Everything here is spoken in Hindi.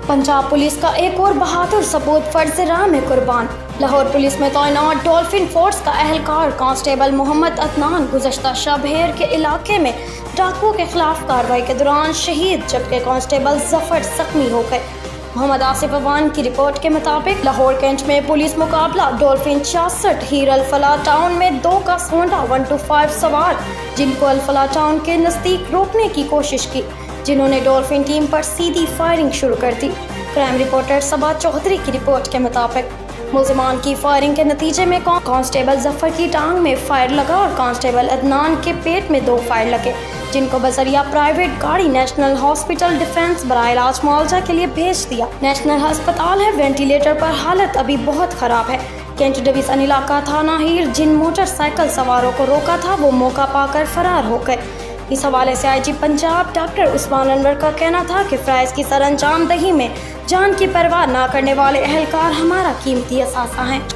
पंजाब पुलिस का एक और बहादुर सपूत फर्ज राह में कुर्बान। लाहौर पुलिस में तैनात डॉल्फिन फोर्स का एहलकार कांस्टेबल मोहम्मद अदनान गुज़श्ता शबहेर के इलाके में डाकुओं के खिलाफ कार्रवाई के दौरान शहीद, जबकि कांस्टेबल जफर जख्मी हो गए। मोहम्मद आसिफ अवान की रिपोर्ट के मुताबिक लाहौर कैंट में पुलिस मुकाबला डॉल्फिन 66 हीर अल-फलाह टाउन में 2 का होंडा 125 सवार, जिनको अल-फलाह टाउन के नज़दीक रोकने की कोशिश की, जिन्होंने डॉल्फिन टीम पर सीधी फायरिंग शुरू कर दी। क्राइम रिपोर्टर सबा चौधरी की रिपोर्ट के मुताबिक मुलजिमान की फायरिंग के नतीजे में कांस्टेबल जफर की टांग में फायर लगा और कांस्टेबल अदनान के पेट में 2 फायर लगे, जिनको बजरिया प्राइवेट गाड़ी नेशनल हॉस्पिटल डिफेंस बराह इलाज मुआवजा के लिए भेज दिया। नेशनल अस्पताल है, वेंटिलेटर पर, हालत अभी बहुत खराब है। कैंट डिवीजन इलाका थाना हीर जिन मोटरसाइकिल सवारों को रोका था वो मौका पाकर फरार हो गए। इस हवाले से IG पंजाब डॉक्टर उस्मान अनवर का कहना था कि फ़राइज़ की सरअंजाम दही में जान की परवाह न करने वाले एहलकार हमारा कीमती असासा हैं।